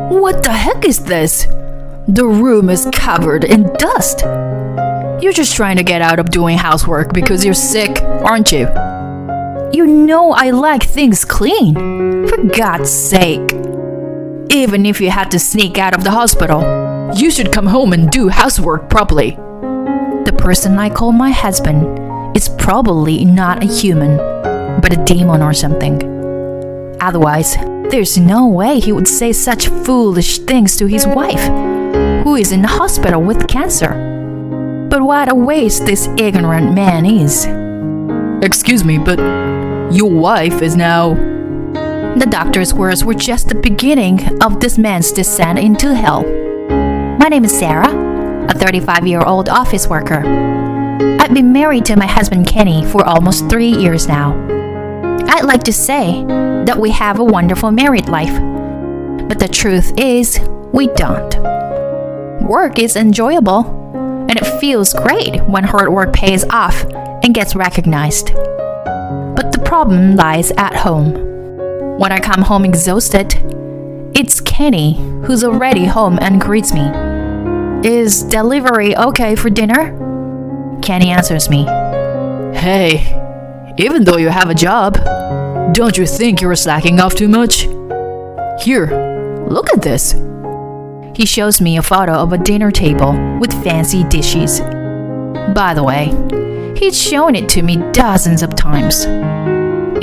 What the heck is this? The room is covered in dust. You're just trying to get out of doing housework because you're sick, aren't you? You know I like things clean. For God's sake. Even if you had to sneak out of the hospital, you should come home and do housework properly. The person I call my husband is probably not a human, but a demon or something. Otherwise, there's no way he would say such foolish things to his wife, who is in the hospital with cancer. But what a waste this ignorant man is. Excuse me, but your wife is now... The doctor's words were just the beginning of this man's descent into hell. My name is Sarah, a 35-year-old office worker. I've been married to my husband Kenny for almost 3 years now. I'd like to say that we have a wonderful married life, but the truth is, we don't. Work is enjoyable, and it feels great when hard work pays off and gets recognized. But the problem lies at home. When I come home exhausted, it's Kenny who's already home and greets me. Is delivery okay for dinner? Kenny answers me. Hey, even though you have a job, don't you think you're slacking off too much? Here, look at this. He shows me a photo of a dinner table with fancy dishes. By the way, he's shown it to me dozens of times.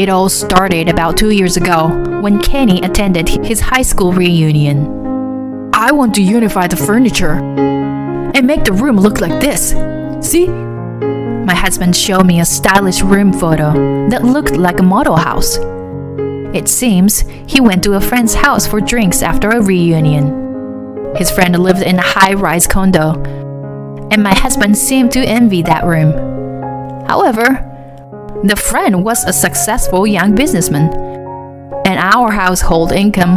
It all started about 2 years ago when Kenny attended his high school reunion. I want to unify the furniture and make the room look like this. See? My husband showed me a stylish room photo that looked like a model house. It seems he went to a friend's house for drinks after a reunion. His friend lived in a high-rise condo, and my husband seemed to envy that room. However, the friend was a successful young businessman, and our household income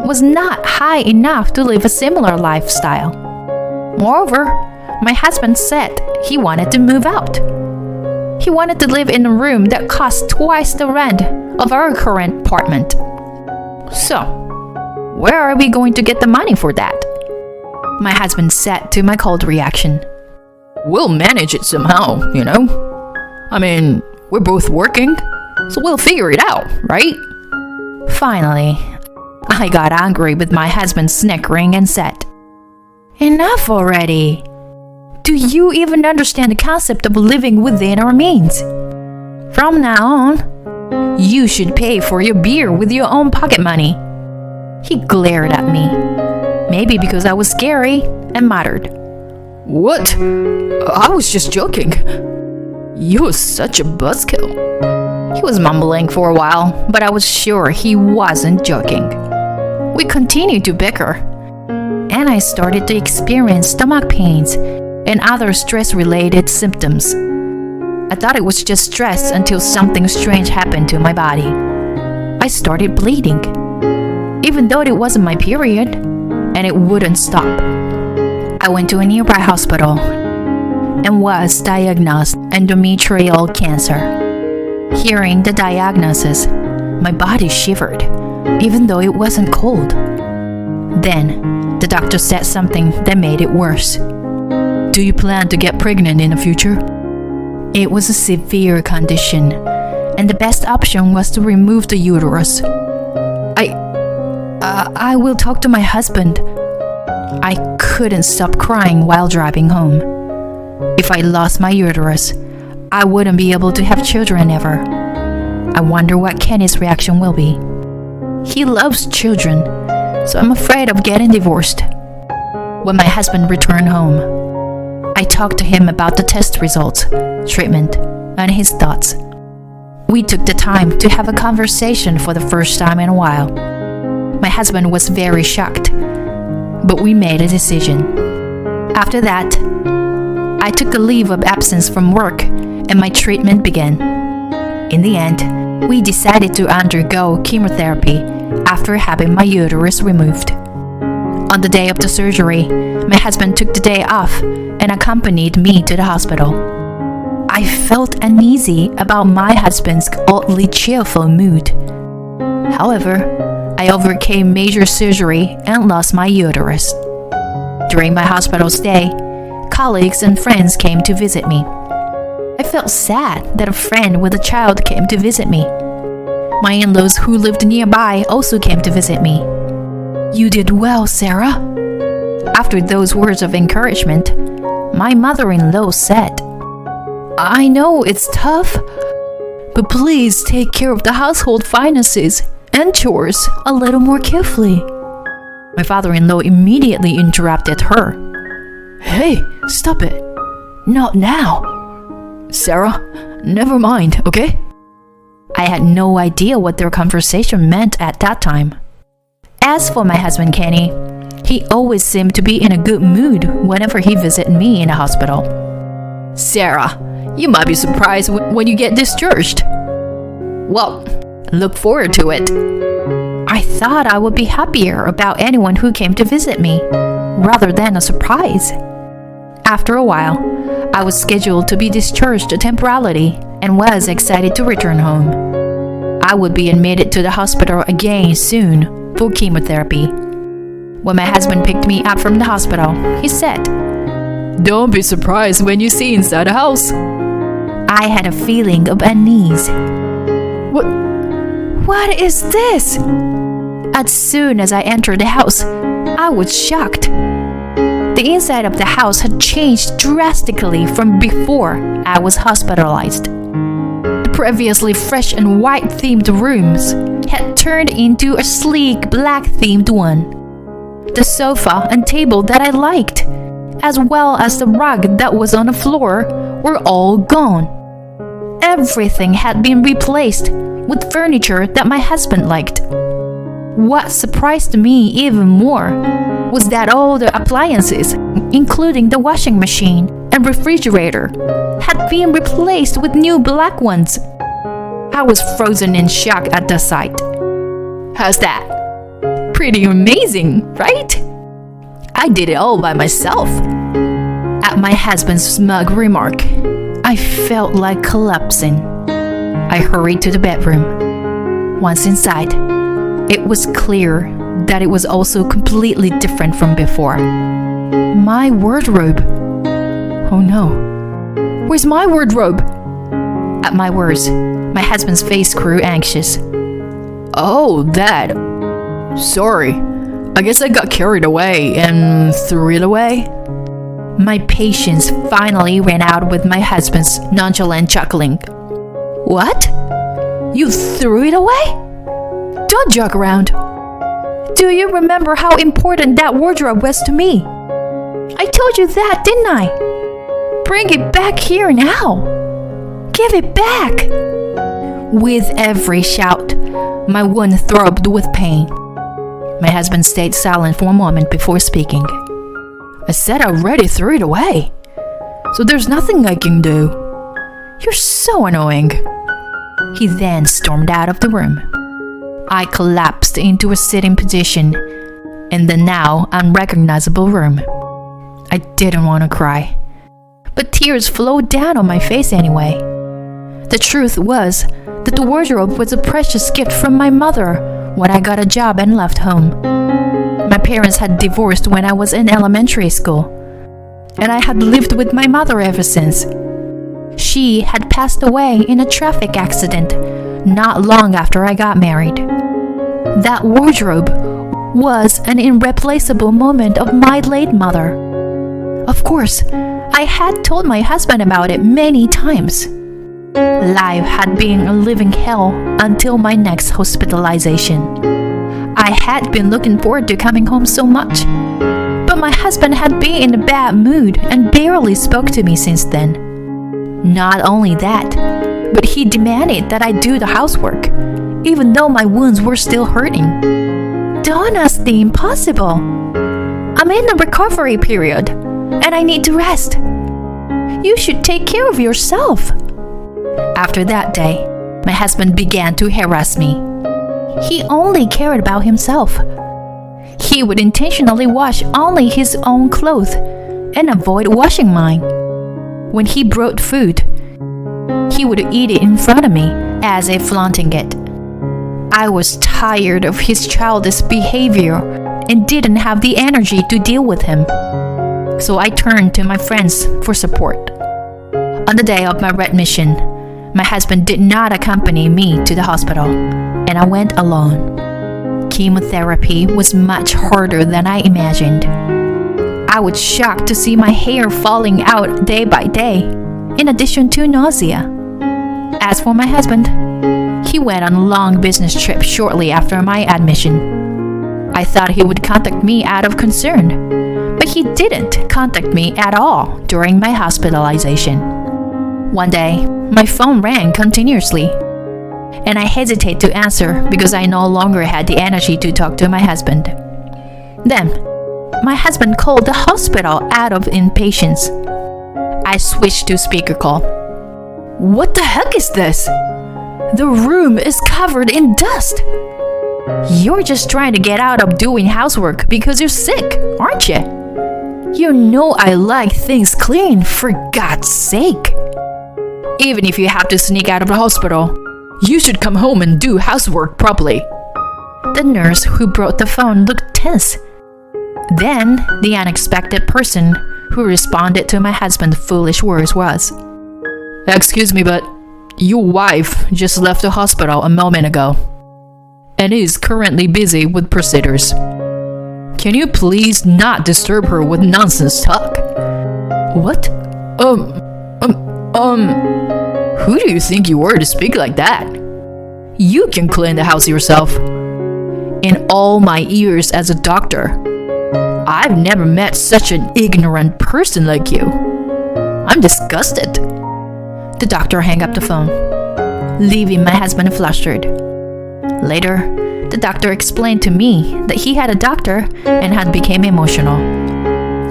was not high enough to live a similar lifestyle. Moreover, my husband said he wanted to move out. He wanted to live in a room that cost twice the rent of our current apartment. So, where are we going to get the money for that? My husband said to my cold reaction. We'll manage it somehow, you know? I mean, we're both working, so we'll figure it out, right? Finally, I got angry with my husband snickering and said, Enough already! Do you even understand the concept of living within our means? From now on, you should pay for your beer with your own pocket money. He glared at me, maybe because I was scary, and muttered, What? I was just joking. You're such a buzzkill. He was mumbling for a while, but I was sure he wasn't joking. We continued to bicker, and I started to experience stomach pains and other stress-related symptoms. I thought it was just stress until something strange happened to my body. I started bleeding, even though it wasn't my period, and it wouldn't stop. I went to a nearby hospital and was diagnosed endometrial cancer. Hearing the diagnosis, my body shivered, even though it wasn't cold. Then, the doctor said something that made it worse. Do you plan to get pregnant in the future? It was a severe condition, and the best option was to remove the uterus. I will talk to my husband. I couldn't stop crying while driving home. If I lost my uterus, I wouldn't be able to have children ever. I wonder what Kenny's reaction will be. He loves children, so I'm afraid of getting divorced. When my husband returned home, I talked to him about the test results, treatment, and his thoughts. We took the time to have a conversation for the first time in a while. My husband was very shocked, but we made a decision. After that, I took a leave of absence from work and my treatment began. In the end, we decided to undergo chemotherapy after having my uterus removed. On the day of the surgery, my husband took the day off and accompanied me to the hospital. I felt uneasy about my husband's oddly cheerful mood. However, I overcame major surgery and lost my uterus. During my hospital stay, colleagues and friends came to visit me. I felt sad that a friend with a child came to visit me. My in-laws who lived nearby also came to visit me. "You did well, Sarah." After those words of encouragement, my mother-in-law said, "I know it's tough, but please take care of the household finances and chores a little more carefully." My father-in-law immediately interrupted her. "Hey, stop it. Not now. Sarah, never mind, okay?" I had no idea what their conversation meant at that time. As for my husband Kenny, he always seemed to be in a good mood whenever he visited me in the hospital. "Sarah, you might be surprised when you get discharged." "Well, look forward to it." I thought I would be happier about anyone who came to visit me, rather than a surprise. After a while, I was scheduled to be discharged temporarily and was excited to return home. I would be admitted to the hospital again soon for chemotherapy. When my husband picked me up from the hospital, he said, "Don't be surprised when you see inside the house." I had a feeling of unease. What is this? As soon as I entered the house, I was shocked. The inside of the house had changed drastically from before I was hospitalized. The previously fresh and white themed rooms had turned into a sleek black themed one. The sofa and table that I liked, as well as the rug that was on the floor, were all gone. Everything had been replaced with furniture that my husband liked. What surprised me even more was that all the appliances, including the washing machine and refrigerator, had been replaced with new black ones. I was frozen in shock at the sight. How's that? Pretty amazing, right? I did it all by myself. At my husband's smug remark, I felt like collapsing. I hurried to the bedroom. Once inside, it was clear that it was also completely different from before. My wardrobe. Oh no. Where's my wardrobe? At my words, my husband's face grew anxious. "Oh, that. Sorry. I guess I got carried away and threw it away." My patience finally ran out with my husband's nonchalant chuckling. "What? You threw it away? Don't joke around. Do you remember how important that wardrobe was to me? I told you that, didn't I? Bring it back here now. Give it back." With every shout, my wound throbbed with pain. My husband stayed silent for a moment before speaking. "I said I already threw it away, so there's nothing I can do. You're so annoying." He then stormed out of the room. I collapsed into a sitting position in the now unrecognizable room. I didn't want to cry, but tears flowed down on my face anyway. The truth was that the wardrobe was a precious gift from my mother when I got a job and left home. My parents had divorced when I was in elementary school, and I had lived with my mother ever since. She had passed away in a traffic accident not long after I got married. That wardrobe was an irreplaceable moment of my late mother. Of course, I had told my husband about it many times. Life had been a living hell until my next hospitalization. I had been looking forward to coming home so much, but my husband had been in a bad mood and barely spoke to me since then. Not only that, but he demanded that I do the housework, even though my wounds were still hurting. Don't ask the impossible. I'm in a recovery period, and I need to rest. You should take care of yourself. After that day, my husband began to harass me. He only cared about himself. He would intentionally wash only his own clothes and avoid washing mine. When he brought food, he would eat it in front of me as if flaunting it. I was tired of his childish behavior and didn't have the energy to deal with him. So I turned to my friends for support. On the day of my readmission, my husband did not accompany me to the hospital, and I went alone. Chemotherapy was much harder than I imagined. I was shocked to see my hair falling out day by day, in addition to nausea. As for my husband, he went on a long business trip shortly after my admission. I thought he would contact me out of concern, but he didn't contact me at all during my hospitalization. One day, my phone rang continuously, and I hesitated to answer because I no longer had the energy to talk to my husband. Then, my husband called the hospital out of impatience. I switched to speaker call. "What the heck is this? The room is covered in dust. You're just trying to get out of doing housework because you're sick, aren't you? You know I like things clean, for God's sake. Even if you have to sneak out of the hospital, you should come home and do housework properly." The nurse who brought the phone looked tense. Then, the unexpected person who responded to my husband's foolish words was, "Excuse me, but your wife just left the hospital a moment ago and is currently busy with procedures. Can you please not disturb her with nonsense talk?" "What? Who do you think you are to speak like that? You can clean the house yourself. In all my years as a doctor, I've never met such an ignorant person like you. I'm disgusted." The doctor hung up the phone, leaving my husband flustered. Later, the doctor explained to me that he had a doctor and had become emotional,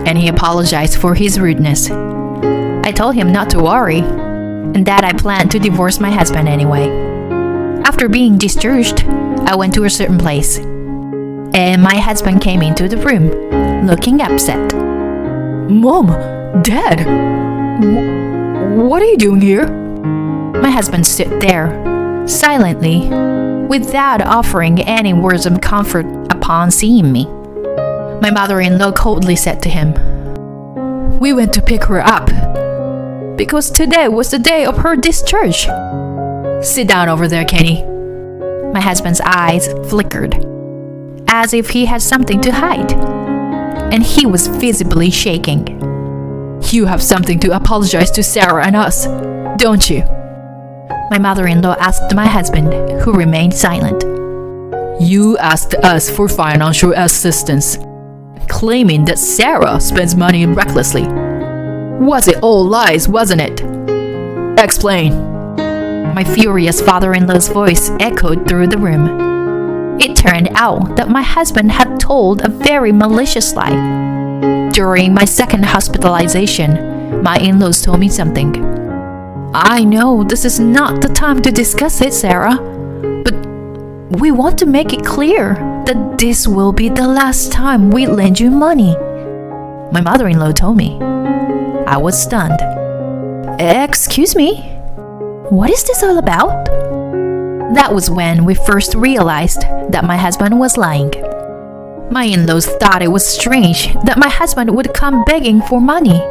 and he apologized for his rudeness. I told him not to worry, and that I planned to divorce my husband anyway. After being discharged, I went to a certain place, and my husband came into the room, looking upset. "Mom, Dad, what are you doing here?" My husband stood there, silently, without offering any words of comfort upon seeing me. My mother-in-law coldly said to him, "We went to pick her up because today was the day of her discharge. Sit down over there, Kenny." My husband's eyes flickered, as if he had something to hide, and he was visibly shaking. "You have something to apologize to Sarah and us, don't you?" My mother-in-law asked my husband, who remained silent. "You asked us for financial assistance, claiming that Sarah spends money recklessly. Was it all lies, wasn't it? Explain." My furious father-in-law's voice echoed through the room. It turned out that my husband had told a very malicious lie. During my second hospitalization, my in-laws told me something. "I know this is not the time to discuss it, Sarah, but we want to make it clear that this will be the last time we lend you money," my mother-in-law told me. I was stunned. "Excuse me? What is this all about?" That was when we first realized that my husband was lying. My in-laws thought it was strange that my husband would come begging for money,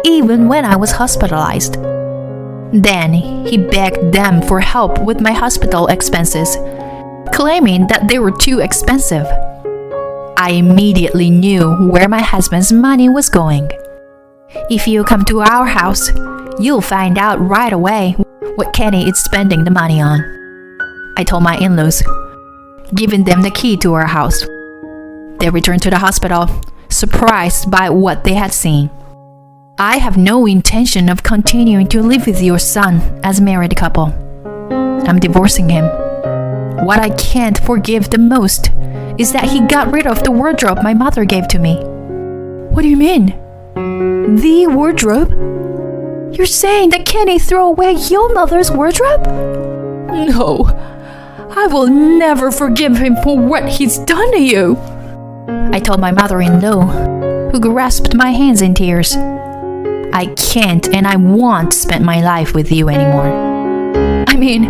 even when I was hospitalized. Then he begged them for help with my hospital expenses, claiming that they were too expensive. I immediately knew where my husband's money was going. "If you come to our house, you'll find out right away what Kenny is spending the money on," I told my in-laws, giving them the key to our house. They returned to the hospital, surprised by what they had seen. "I have no intention of continuing to live with your son as a married couple. I'm divorcing him. What I can't forgive the most is that he got rid of the wardrobe my mother gave to me." "What do you mean? The wardrobe? You're saying that Kenny threw away your mother's wardrobe?" "No, I will never forgive him for what he's done to you," I told my mother-in-law, who grasped my hands in tears. "I can't and I won't spend my life with you anymore. I mean,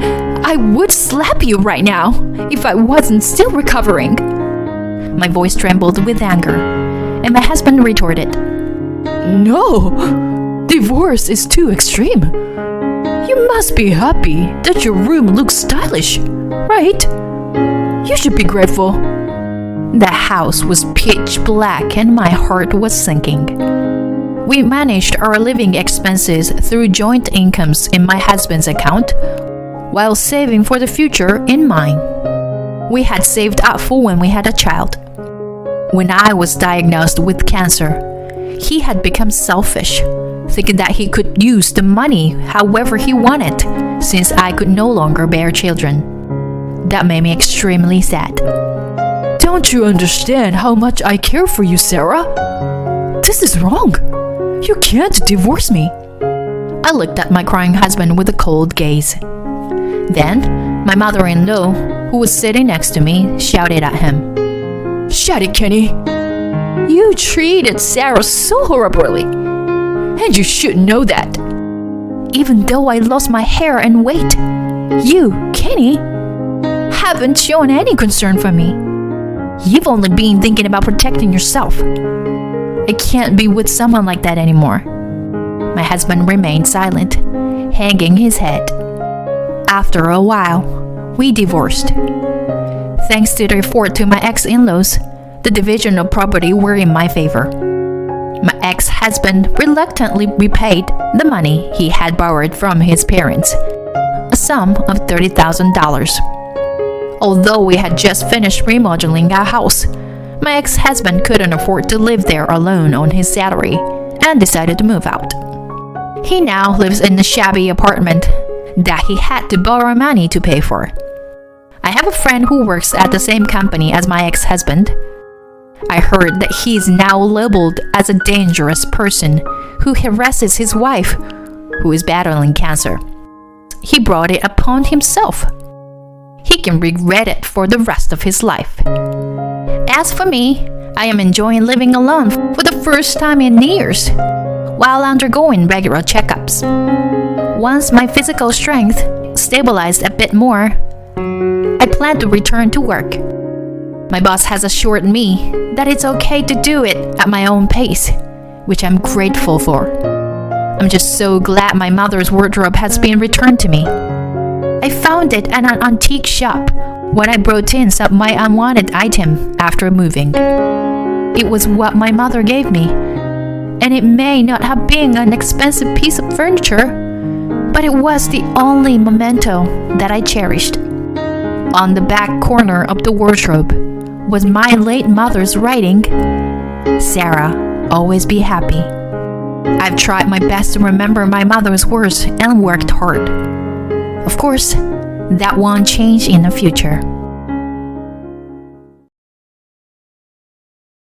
I would slap you right now if I wasn't still recovering. My voice trembled with anger, and my husband retorted, No, divorce is too extreme. You must be happy that your room looks stylish, right? You should be grateful. The house was pitch black and my heart was sinking. We managed our living expenses through joint incomes in my husband's account, while saving for the future in mine. We had saved up for when we had a child. When I was diagnosed with cancer, he had become selfish, thinking that he could use the money however he wanted, since I could no longer bear children. That made me extremely sad. Don't you understand how much I care for you, Sarah? This is wrong. You can't divorce me. I looked at my crying husband with a cold gaze. Then, my mother-in-law, who was sitting next to me, shouted at him. Shut it, Kenny. You treated Sarah so horribly, and you should know that. Even though I lost my hair and weight, you, Kenny, haven't shown any concern for me. You've only been thinking about protecting yourself. I can't be with someone like that anymore. My husband remained silent, hanging his head. After a while, we divorced. Thanks to the effort to my ex-in-laws, the division of property were in my favor. My ex-husband reluctantly repaid the money he had borrowed from his parents, a sum of $30,000. Although we had just finished remodeling our house, my ex-husband couldn't afford to live there alone on his salary and decided to move out. He now lives in a shabby apartment that he had to borrow money to pay for. I have a friend who works at the same company as my ex-husband. I heard that he is now labeled as a dangerous person who harasses his wife, who is battling cancer. He brought it upon himself. He can regret it for the rest of his life. As for me, I am enjoying living alone for the first time in years, while undergoing regular checkups. Once my physical strength stabilized a bit more, I plan to return to work. My boss has assured me that it's okay to do it at my own pace, which I'm grateful for. I'm just so glad my mother's wardrobe has been returned to me. I found it at an antique shop when I brought in some of my unwanted item after moving. It was what my mother gave me, and it may not have been an expensive piece of furniture, but it was the only memento that I cherished. On the back corner of the wardrobe was my late mother's writing, Sarah, always be happy. I've tried my best to remember my mother's words and worked hard. Of course, that won't change in the future.